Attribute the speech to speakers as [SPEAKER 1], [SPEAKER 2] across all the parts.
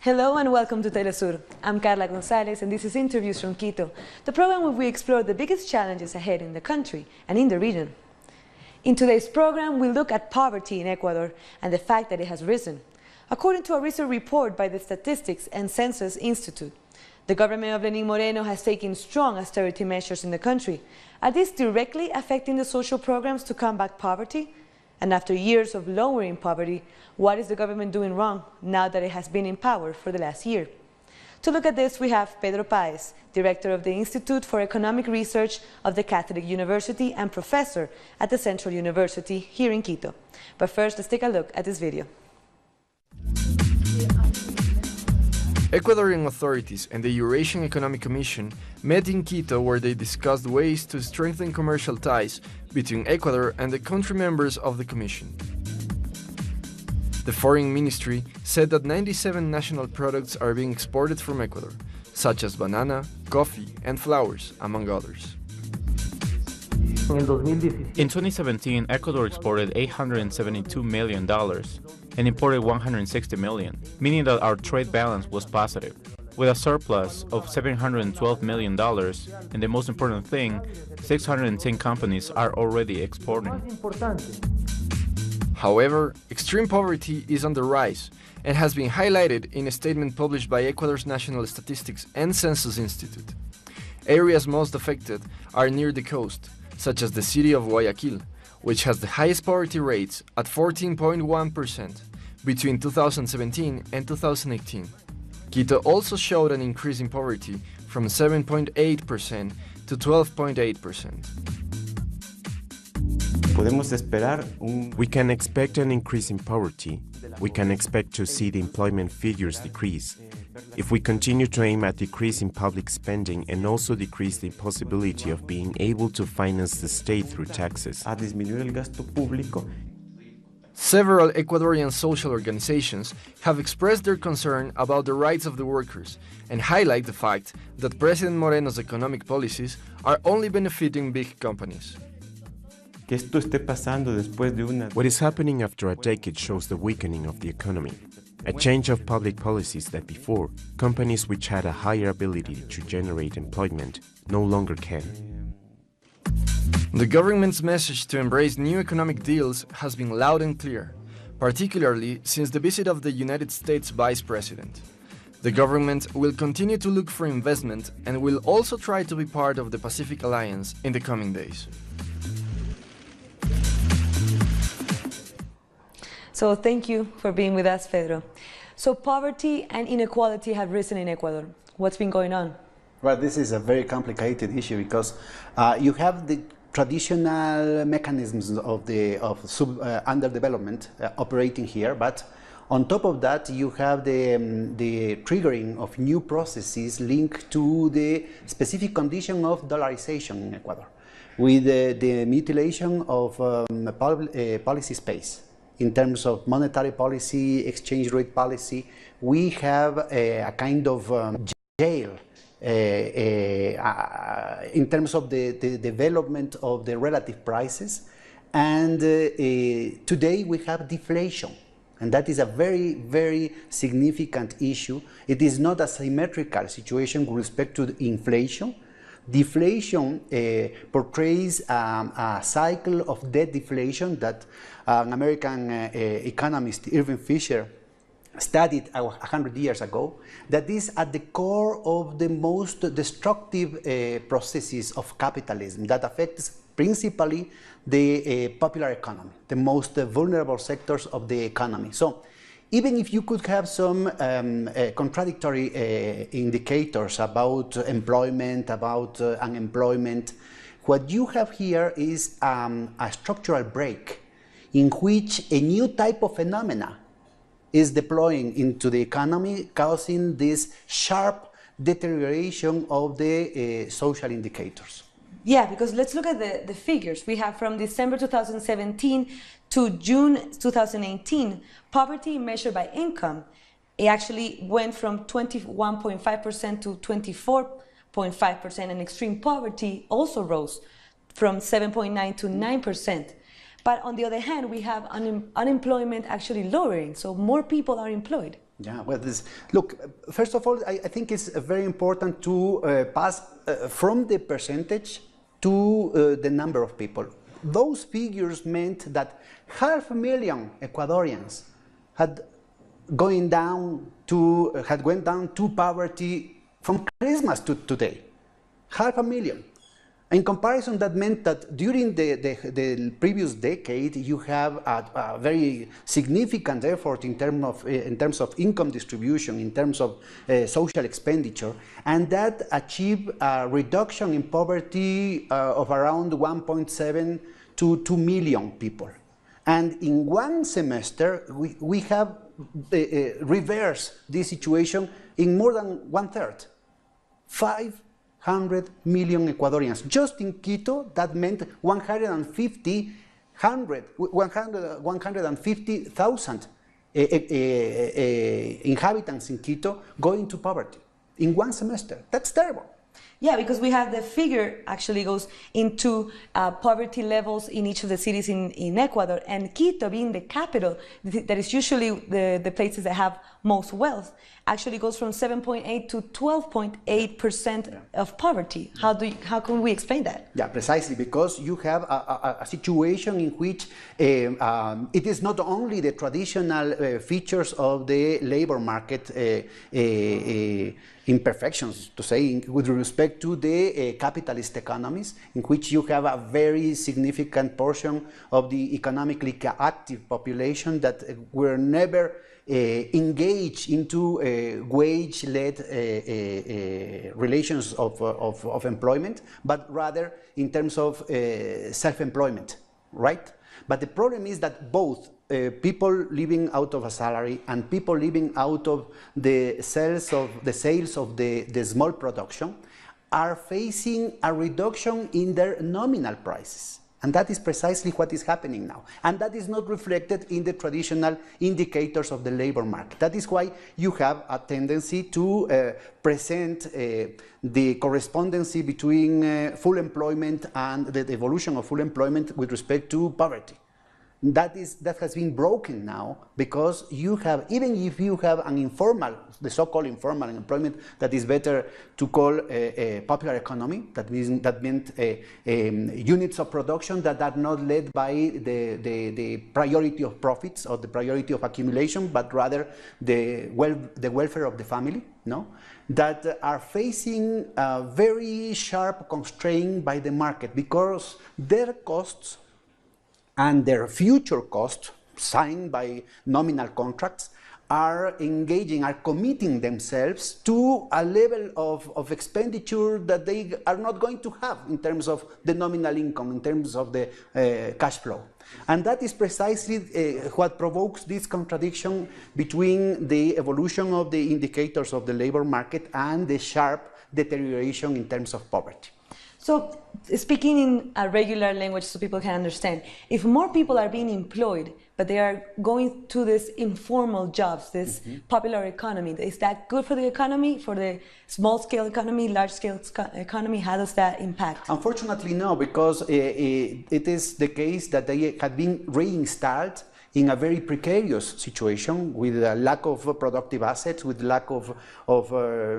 [SPEAKER 1] Hello and welcome to Telesur. I'm Carla Gonzalez and this is Interviews from Quito, the program where we explore the biggest challenges ahead in the country and in the region. In today's program, we look at poverty in Ecuador and the fact that it has risen. According to a recent report by the Statistics and Census Institute, the government of Lenin Moreno has taken strong austerity measures in the country. Are these directly affecting the social programs to combat poverty? And after years of lowering poverty, what is the government doing wrong now that it has been in power for the last year? To look at this, we have Pedro Paez, director of the Institute for Economic Research of the Catholic University and professor at the Central University here in Quito. But first, let's take a look at this video.
[SPEAKER 2] Ecuadorian authorities and the Eurasian Economic Commission met in Quito, where they discussed ways to strengthen commercial ties between Ecuador and the country members of the Commission. The Foreign Ministry said that 97 national products are being exported from Ecuador, such as banana, coffee, and flowers, among others.
[SPEAKER 3] In 2017, Ecuador exported $872 million and imported $160 million, meaning that our trade balance was positive, with a surplus of $712 million, and the most important thing, 610 companies are already exporting.
[SPEAKER 2] However, extreme poverty is on the rise and has been highlighted in a statement published by Ecuador's National Statistics and Census Institute. Areas most affected are near the coast, such as the city of Guayaquil, which has the highest poverty rates at 14.1% between 2017 and 2018. Quito also showed an increase in poverty from 7.8% to 12.8%.
[SPEAKER 4] We can expect an increase in poverty. We can expect to see the employment figures decrease. If we continue to aim at decreasing public spending and also decrease the possibility of being able to finance the state through taxes.
[SPEAKER 2] Several Ecuadorian social organizations have expressed their concern about the rights of the workers and highlight the fact that President Moreno's economic policies are only benefiting big companies.
[SPEAKER 4] What is happening after a decade shows the weakening of the economy. A change of public policies that before, companies which had a higher ability to generate employment no longer can.
[SPEAKER 2] The government's message to embrace new economic deals has been loud and clear, particularly since the visit of the United States Vice President. The government will continue to look for investment and will also try to be part of the Pacific Alliance in the coming days.
[SPEAKER 1] So thank you for being with us, Pedro. So poverty and inequality have risen in Ecuador. What's been going on?
[SPEAKER 5] Well, this is a very complicated issue because you have the traditional mechanisms of underdevelopment operating here, but on top of that you have the triggering of new processes linked to the specific condition of dollarization in Ecuador, with the mutilation of policy space. In terms of monetary policy, exchange rate policy, we have a kind of jail in terms of the development of the relative prices. And today we have deflation. And that is a very, very significant issue. It is not a symmetrical situation with respect to inflation. Deflation portrays a cycle of debt deflation that an American economist, Irving Fisher, studied 100 years ago, that is at the core of the most destructive processes of capitalism that affects principally the popular economy, the most vulnerable sectors of the economy. So even if you could have some contradictory indicators about employment, about unemployment, what you have here is a structural break in which a new type of phenomena is deploying into the economy, causing this sharp deterioration of the social indicators.
[SPEAKER 1] Yeah, because let's look at the figures. We have from December 2017 to June 2018, poverty measured by income, it actually went from 21.5% to 24.5%, and extreme poverty also rose from 7.9% to 9%. But on the other hand, we have unemployment actually lowering, so more people are employed.
[SPEAKER 5] Yeah, well, look, first of all, I think it's very important to pass from the percentage to the number of people. Those figures meant that 500,000 Ecuadorians had went down to poverty from Christmas to today. 500,000. In comparison, that meant that during the previous decade, you have a very significant effort in terms of income distribution, in terms of social expenditure, and that achieved a reduction in poverty of around 1.7 to 2 million people. And in one semester, we have reversed this situation in more than 1/3. 500 million Ecuadorians. Just in Quito, that meant 150,000 inhabitants in Quito going to poverty in one semester. That's terrible.
[SPEAKER 1] Yeah, because we have the figure actually goes into poverty levels in each of the cities in Ecuador, and Quito being the capital, that is usually the places that have most wealth, actually goes from 7.8 to 12.8% of poverty. How can we explain that?
[SPEAKER 5] Yeah, precisely, because you have a situation in which it is not only the traditional features of the labor market imperfections, to say, with respect to the capitalist economies, in which you have a very significant portion of the economically active population that were never engaged into wage-led relations of employment, but rather in terms of self-employment, right? But the problem is that both people living out of a salary and people living out of the sales of the small production are facing a reduction in their nominal prices. And that is precisely what is happening now. And that is not reflected in the traditional indicators of the labor market. That is why you have a tendency to present the correspondency between full employment and the evolution of full employment with respect to poverty. That has been broken now, because you have, even if you have an informal, the so-called informal employment, that is better to call a popular economy, that meant units of production that are not led by the priority of profits or the priority of accumulation, but rather the welfare of the family, no? That are facing a very sharp constraint by the market, because their costs and their future costs, signed by nominal contracts, are committing themselves to a level of expenditure that they are not going to have in terms of the nominal income, in terms of the cash flow. And that is precisely what provokes this contradiction between the evolution of the indicators of the labor market and the sharp deterioration in terms of poverty.
[SPEAKER 1] So, speaking in a regular language so people can understand, if more people are being employed, but they are going to these informal jobs, this popular economy, is that good for the economy, for the small-scale economy, large-scale economy? How does that impact?
[SPEAKER 5] Unfortunately, no, because it is the case that they have been reinstalled in a very precarious situation, with a lack of productive assets, with lack of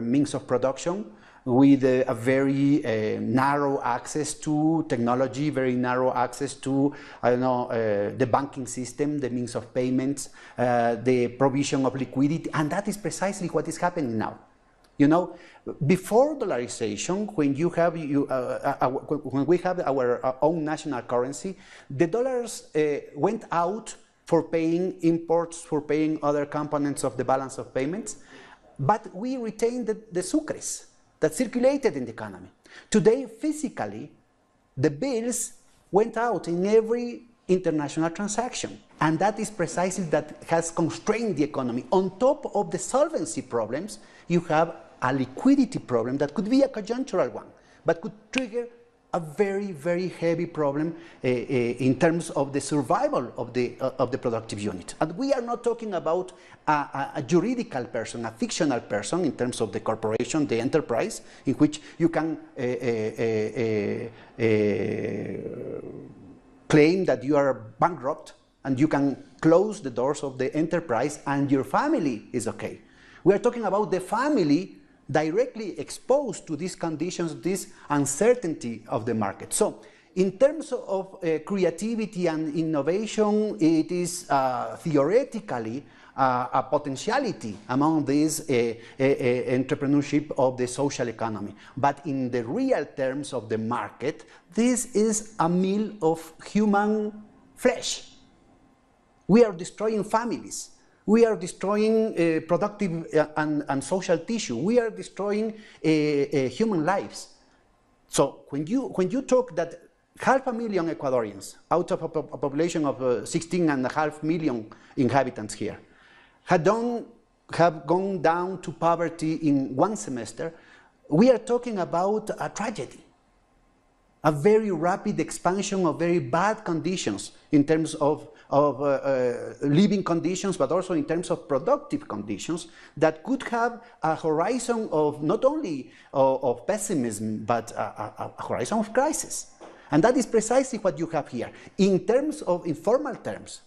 [SPEAKER 5] means of production, with a very narrow access to technology, very narrow access to, the banking system, the means of payments, the provision of liquidity, and that is precisely what is happening now. You know, before dollarization, when we have our own national currency, the dollars went out for paying imports, for paying other components of the balance of payments, but we retained the sucres that circulated in the economy. Today, physically, the bills went out in every international transaction. And that is precisely that has constrained the economy. On top of the solvency problems, you have a liquidity problem that could be a conjunctural one, but could trigger a very, very heavy problem in terms of the survival of the productive unit. And we are not talking about a juridical person, a fictional person in terms of the corporation, the enterprise, in which you can claim that you are bankrupt and you can close the doors of the enterprise and your family is okay. We are talking about the family directly exposed to these conditions, this uncertainty of the market. So in terms of creativity and innovation, it is theoretically a potentiality among this entrepreneurship of the social economy. But in the real terms of the market, this is a meal of human flesh. We are destroying families. We are destroying productive and social tissue. We are destroying human lives. So when you talk that 500,000 Ecuadorians out of a population of 16.5 million inhabitants here have gone down to poverty in one semester, we are talking about a tragedy. A very rapid expansion of very bad conditions in terms of living conditions, but also in terms of productive conditions that could have a horizon of not only of pessimism, but a horizon of crisis. And that is precisely what you have here. In terms of informal terms,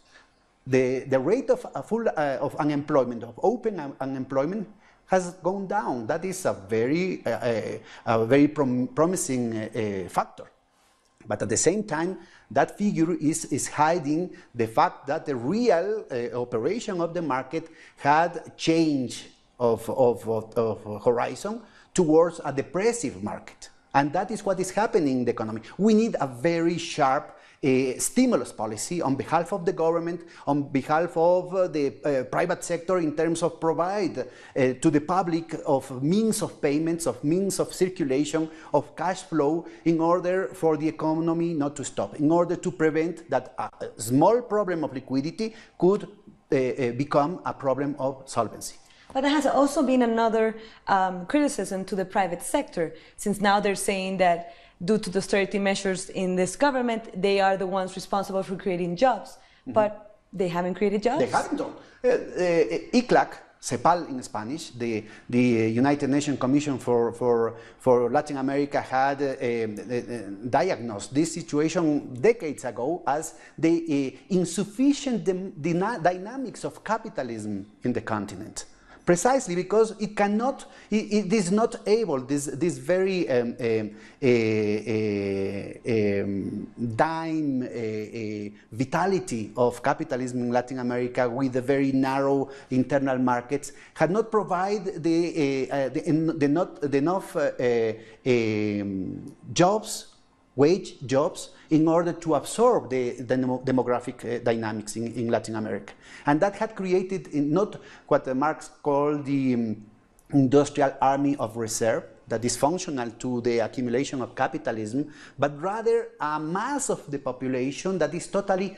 [SPEAKER 5] the rate of unemployment, of open unemployment, has gone down. That is a very promising factor. But at the same time, that figure is hiding the fact that the real operation of the market had change of horizon towards a depressive market. And that is what is happening in the economy. We need a very sharp stimulus policy on behalf of the government, on behalf of the private sector, in terms of provide to the public of means of payments, of means of circulation, of cash flow, in order for the economy not to stop, in order to prevent that a small problem of liquidity could become a problem of solvency.
[SPEAKER 1] But there has also been another criticism to the private sector, since now they're saying that due to the austerity measures in this government, they are the ones responsible for creating jobs. Mm-hmm. But they haven't created jobs? They
[SPEAKER 5] haven't done. ICLAC, CEPAL in Spanish, the United Nations Commission for Latin America, had diagnosed this situation decades ago as the insufficient dynamics of capitalism in the continent. Precisely because it is not able, this very vitality of capitalism in Latin America, with the very narrow internal markets, had not provided enough wage jobs, in order to absorb the demographic dynamics in Latin America. And that had created not what Marx called the industrial army of reserve, that is functional to the accumulation of capitalism, but rather a mass of the population that is totally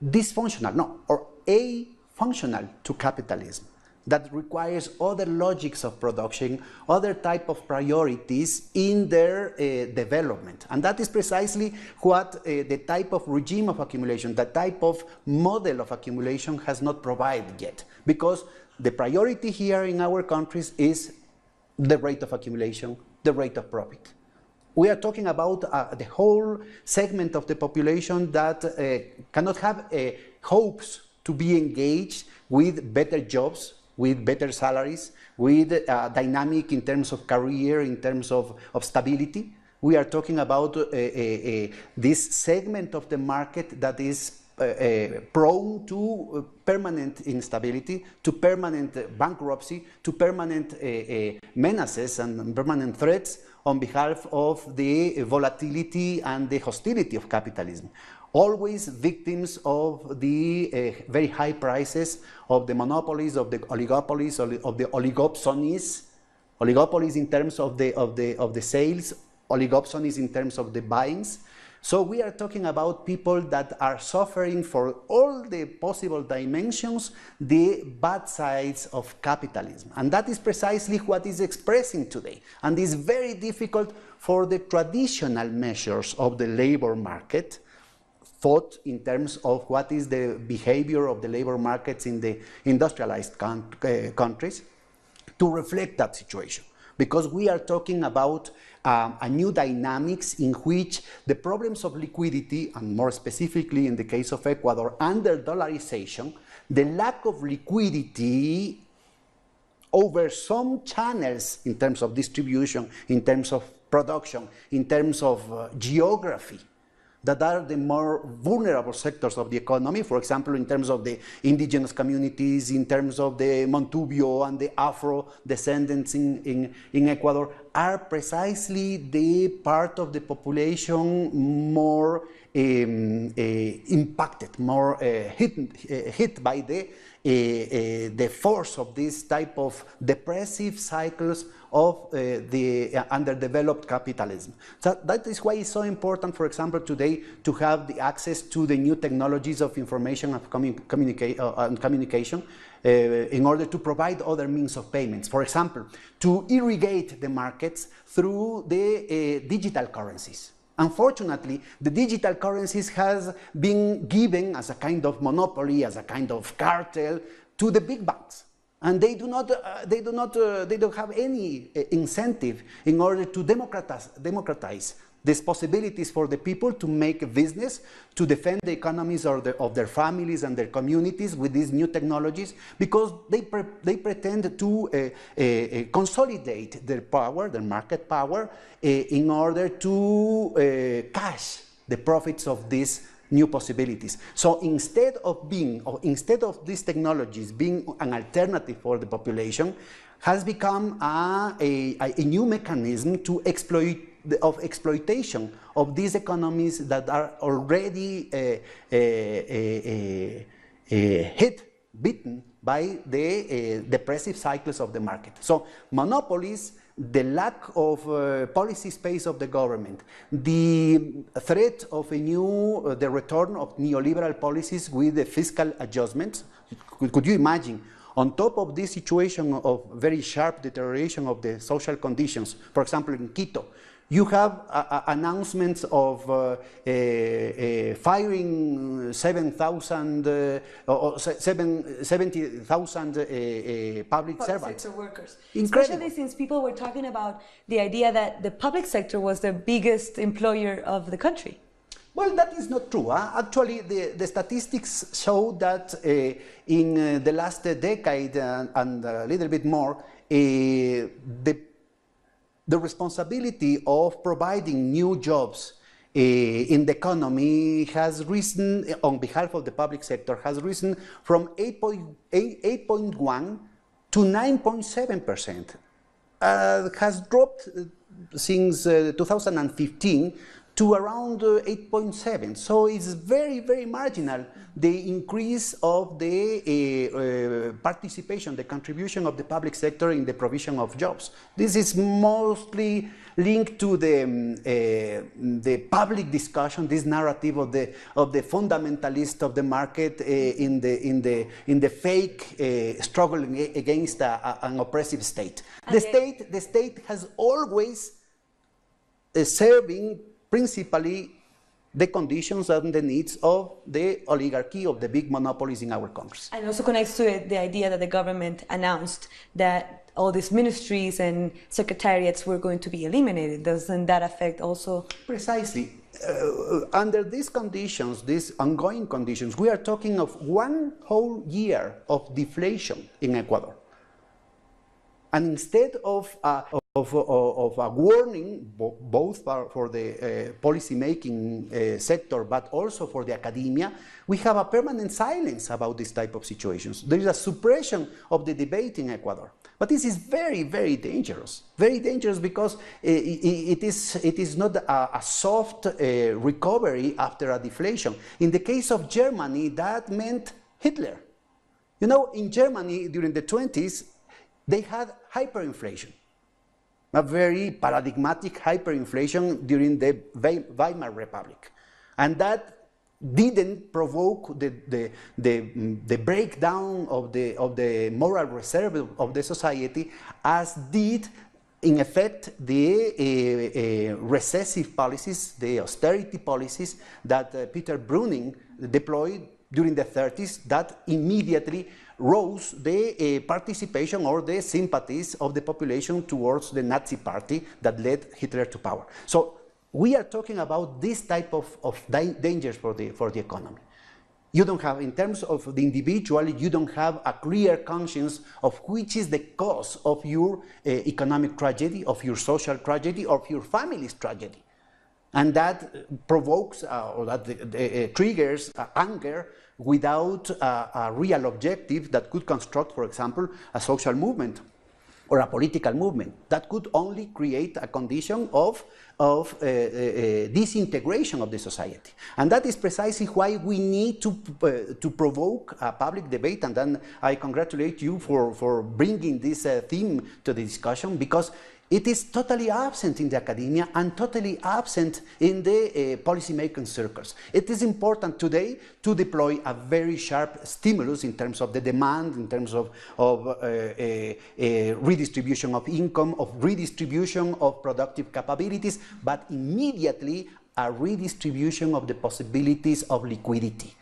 [SPEAKER 5] dysfunctional, or afunctional to capitalism, that requires other logics of production, other type of priorities in their development. And that is precisely what the type of regime of accumulation, the type of model of accumulation has not provided yet. Because the priority here in our countries is the rate of accumulation, the rate of profit. We are talking about the whole segment of the population that cannot have hopes to be engaged with better jobs, with better salaries, with dynamic in terms of career, in terms of stability. We are talking about this segment of the market that is prone to permanent instability, to permanent bankruptcy, to permanent menaces and permanent threats on behalf of the volatility and the hostility of capitalism. Always victims of the very high prices of the monopolies, of the oligopolies, of the oligopsonies. Oligopolies in terms of the sales, oligopsonies in terms of the buyings. So we are talking about people that are suffering for all the possible dimensions, the bad sides of capitalism. And that is precisely what is expressing today. And it's very difficult for the traditional measures of the labor market, thought in terms of what is the behavior of the labor markets in the industrialized countries, to reflect that situation. because we are talking about a new dynamics in which the problems of liquidity, and more specifically in the case of Ecuador, under dollarization, the lack of liquidity over some channels in terms of distribution, in terms of production, in terms of geography, that are the more vulnerable sectors of the economy, for example, in terms of the indigenous communities, in terms of the Montubio and the Afro descendants in Ecuador, are precisely the part of the population more impacted, more hit by the force of this type of depressive cycles of the underdeveloped capitalism. So that is why it's so important, for example, today to have the access to the new technologies of information and communication in order to provide other means of payments. For example, to irrigate the markets through the digital currencies. Unfortunately, the digital currencies has been given as a kind of monopoly, as a kind of cartel to the big banks. And they don't have any incentive in order to democratize these possibilities for the people to make a business, to defend the economies of their families and their communities with these new technologies, because they pretend to consolidate their power, their market power, in order to cash the profits of these new possibilities. So instead of these technologies being an alternative for the population, has become a new mechanism to exploitation of these economies that are already beaten by the depressive cycles of the market. So monopolies, the lack of policy space of the government, the threat of the return of neoliberal policies with the fiscal adjustments. Could you imagine, on top of this situation of very sharp deterioration of the social conditions, for example in Quito, you have announcements of firing 70,000 public servants.
[SPEAKER 1] Sector workers.
[SPEAKER 5] Incredible.
[SPEAKER 1] Especially since people were talking about the idea that the public sector was the biggest employer of the country.
[SPEAKER 5] Well, that is not true. Actually, the statistics show that in the last decade and a little bit more, the responsibility of providing new jobs in the economy has risen, on behalf of the public sector, has risen from 8.1 to 9.7%. Has dropped since 2015 to around 8.7. So it's very, very marginal, the increase of the participation, the contribution of the public sector in the provision of jobs. This is mostly linked to the public discussion, this narrative of the fundamentalist of the market in the fake struggle against an oppressive state. The state has always serving principally the conditions and the needs of the oligarchy, of the big monopolies in our countries.
[SPEAKER 1] And also connects to it the idea that the government announced that all these ministries and secretariats were going to be eliminated. Doesn't that affect also?
[SPEAKER 5] Precisely. Under these conditions, these ongoing conditions, we are talking of one whole year of deflation in Ecuador. And instead of a warning, both for the policy-making sector, but also for the academia, we have a permanent silence about this type of situations. There is a suppression of the debate in Ecuador. But this is very, very dangerous. Very dangerous because it is not a soft recovery after a deflation. In the case of Germany, that meant Hitler. You know, in Germany, during the 20s, they had hyperinflation. A very paradigmatic hyperinflation during the Weimar Republic. And that didn't provoke the breakdown of the moral reserve of the society, as did, in effect, the recessive policies, the austerity policies that Peter Brüning deployed during the 30s, that immediately rose the participation or the sympathies of the population towards the Nazi party that led Hitler to power. So we are talking about this type of dangers for the economy. You don't have, in terms of the individual, you don't have a clear conscience of which is the cause of your economic tragedy, of your social tragedy, of your family's tragedy. And that provokes or that triggers anger without a real objective that could construct, for example, a social movement or a political movement. That could only create a condition of disintegration of the society. And that is precisely why we need to provoke a public debate, and then I congratulate you for bringing this theme to the discussion, because it is totally absent in the academia and totally absent in the policymaking circles. It is important today to deploy a very sharp stimulus in terms of the demand, in terms of redistribution of income, of redistribution of productive capabilities, but immediately a redistribution of the possibilities of liquidity.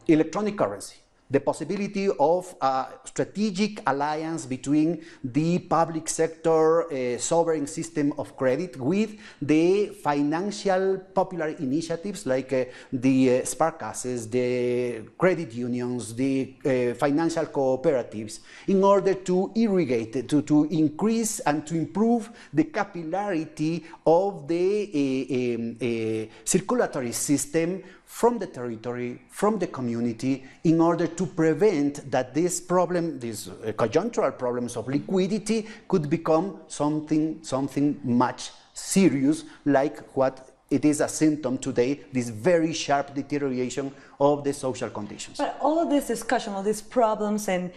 [SPEAKER 5] Electronic currency. The possibility of a strategic alliance between the public sector sovereign system of credit with the financial popular initiatives like the sparkasses, the credit unions, the financial cooperatives, in order to irrigate, to increase and to improve the capillarity of the circulatory system from the territory, from the community, in order to prevent that this problem, these conjunctural problems of liquidity could become something much serious, like what it is a symptom today, this very sharp deterioration of the social conditions.
[SPEAKER 1] But all of this discussion, all these problems and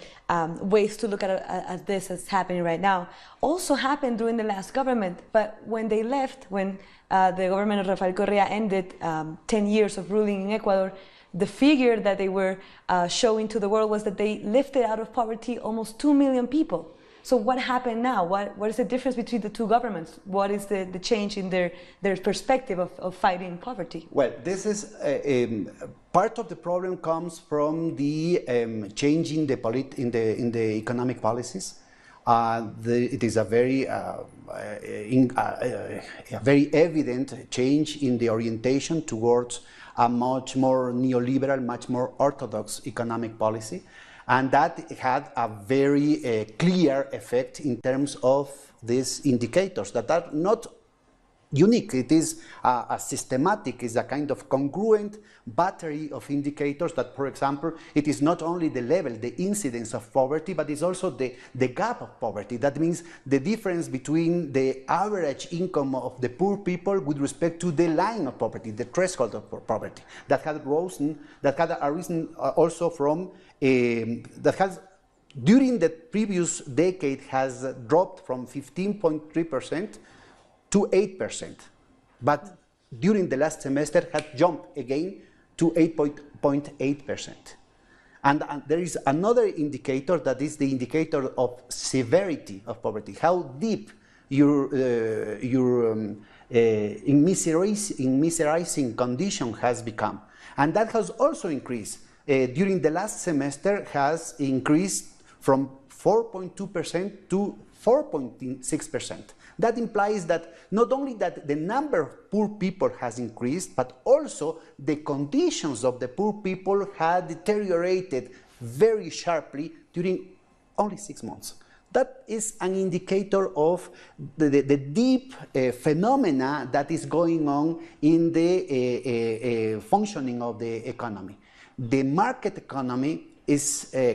[SPEAKER 1] ways to look at this as happening right now, also happened during the last government. But when they left, when the government of Rafael Correa ended 10 years of ruling in Ecuador, the figure that they were showing to the world was that they lifted out of poverty almost 2 million people. So what happened now? What is the difference between the two governments? What is the change in their perspective of fighting poverty?
[SPEAKER 5] Well, this is part of the problem comes from the change in the economic policies. It is a very evident change in the orientation towards a much more neoliberal, much more orthodox economic policy. And that had a very clear effect in terms of these indicators that are not unique. It is a systematic, is a kind of congruent battery of indicators that, for example, it is not only the level, the incidence of poverty, but it's also the gap of poverty. That means the difference between the average income of the poor people with respect to the line of poverty, the threshold of poverty, that had arisen also from, that has during the previous decade has dropped from 15.3% to 8%, but during the last semester had jumped again to 8.8%. And there is another indicator that is the indicator of severity of poverty, how deep your immiserizing condition has become. And that has also increased. During the last semester has increased from 4.2% to 4.6%. That implies that not only that the number of poor people has increased, but also the conditions of the poor people had deteriorated very sharply during only 6 months. That is an indicator of the deep phenomena that is going on in the functioning of the economy. The market economy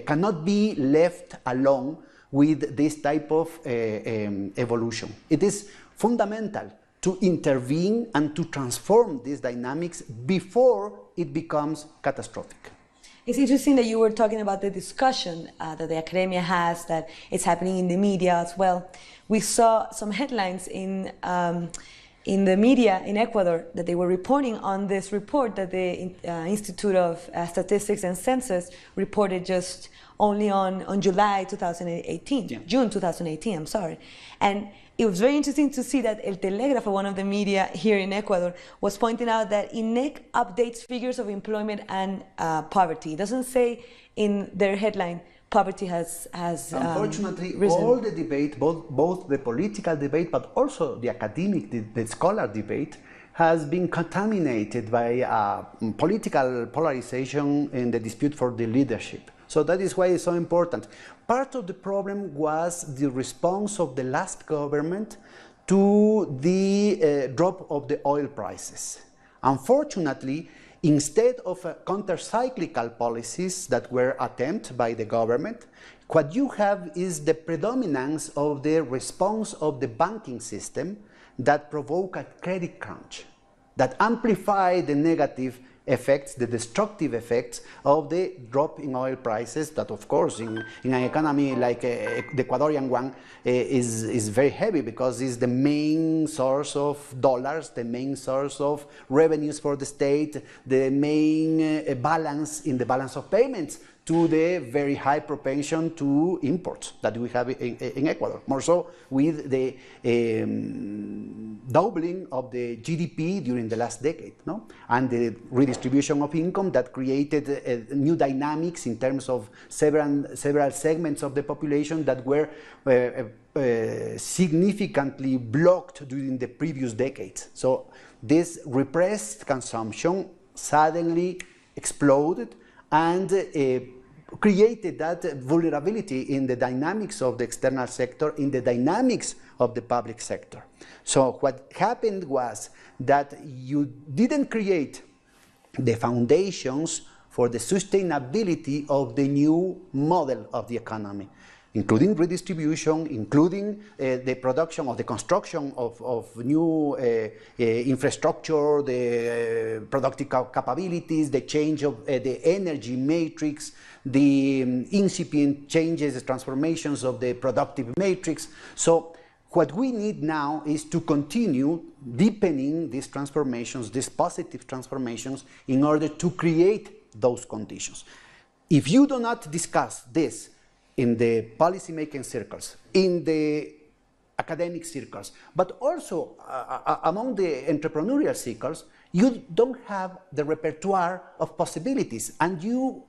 [SPEAKER 5] cannot be left alone with this type of evolution. It is fundamental to intervene and to transform these dynamics before it becomes catastrophic.
[SPEAKER 1] It's interesting that you were talking about the discussion that the academia has, that it's happening in the media as well. We saw some headlines in in the media in Ecuador that they were reporting on this report that the Institute of Statistics and Census reported just only on July 2018,
[SPEAKER 5] Yeah.
[SPEAKER 1] June 2018, I'm sorry. And it was very interesting to see that El Telégrafo, one of the media here in Ecuador, was pointing out that INEC updates figures of employment and poverty. It doesn't say in their headline poverty has
[SPEAKER 5] Unfortunately,
[SPEAKER 1] risen.
[SPEAKER 5] all the debate, both the political debate but also the academic, the scholar debate, has been contaminated by political polarization in the dispute for the leadership. So that is why it's so important. Part of the problem was the response of the last government to the drop of the oil prices. Unfortunately, instead of counter-cyclical policies that were attempted by the government, what you have is the predominance of the response of the banking system that provoke a credit crunch, that amplify the negative effects, the destructive effects of the drop in oil prices that, of course, in an economy like the Ecuadorian one is very heavy because it's the main source of dollars, the main source of revenues for the state, the main balance in the balance of payments to the very high propension to imports that we have in Ecuador. More so with the doubling of the GDP during the last decade, no? And the redistribution of income that created new dynamics in terms of several segments of the population that were significantly blocked during the previous decades. So this repressed consumption suddenly exploded and created that vulnerability in the dynamics of the external sector, in the dynamics of the public sector. So what happened was that you didn't create the foundations for the sustainability of the new model of the economy, including redistribution, including the production of the construction of new infrastructure, the productive capabilities, the change of the energy matrix, the incipient changes, transformations of the productive matrix. So what we need now is to continue deepening these transformations, these positive transformations, in order to create those conditions. If you do not discuss this in the policy-making circles, in the academic circles, but also among the entrepreneurial circles, you don't have the repertoire of possibilities, and you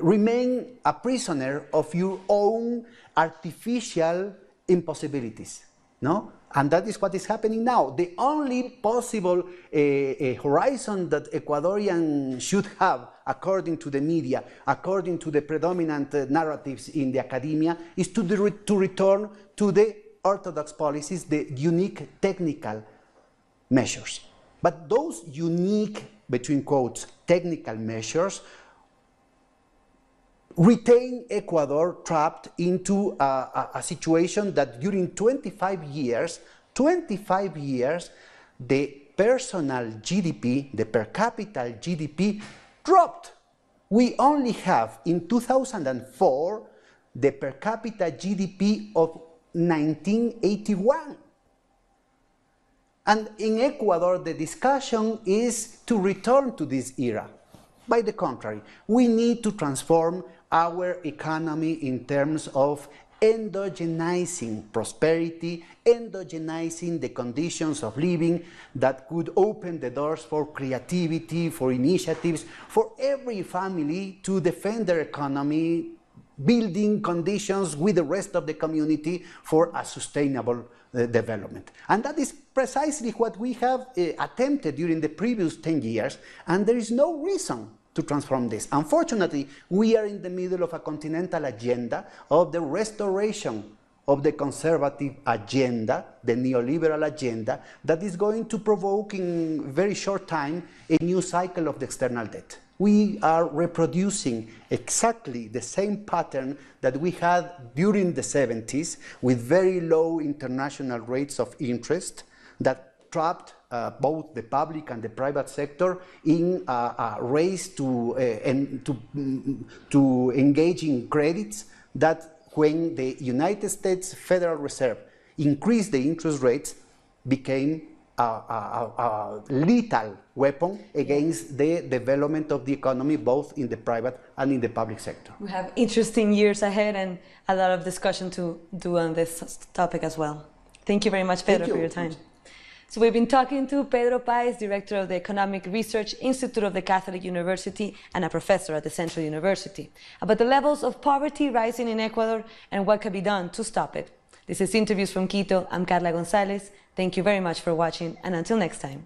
[SPEAKER 5] remain a prisoner of your own artificial impossibilities, no? And that is what is happening now. The only possible horizon that Ecuadorians should have, according to the media, according to the predominant narratives in the academia, is to return to the orthodox policies, the unique technical measures. But those unique, between quotes, technical measures retain Ecuador trapped into a situation that during 25 years, the personal GDP, the per capita GDP dropped. We only have in 2004 the per capita GDP of 1981. And in Ecuador, the discussion is to return to this era. By the contrary, we need to transform our economy in terms of endogenizing prosperity, endogenizing the conditions of living that could open the doors for creativity, for initiatives, for every family to defend their economy, building conditions with the rest of the community for a sustainable development. And that is precisely what we have attempted during the previous 10 years, and there is no reason to transform this. Unfortunately, we are in the middle of a continental agenda of the restoration of the conservative agenda, the neoliberal agenda, that is going to provoke in very short time a new cycle of the external debt. We are reproducing exactly the same pattern that we had during the 70s with very low international rates of interest that trapped both the public and the private sector in a race to engage in credits that, when the United States Federal Reserve increased the interest rates, became a lethal weapon against the development of the economy, both in the private and in the public sector.
[SPEAKER 1] We have interesting years ahead and a lot of discussion to do on this topic as well. Thank you very much, Pedro, for your time. So we've been talking to Pedro Paez, Director of the Economic Research Institute of the Catholic University and a professor at the Central University, about the levels of poverty rising in Ecuador and what can be done to stop it. This is Interviews from Quito. I'm Carla Gonzalez. Thank you very much for watching, and until next time.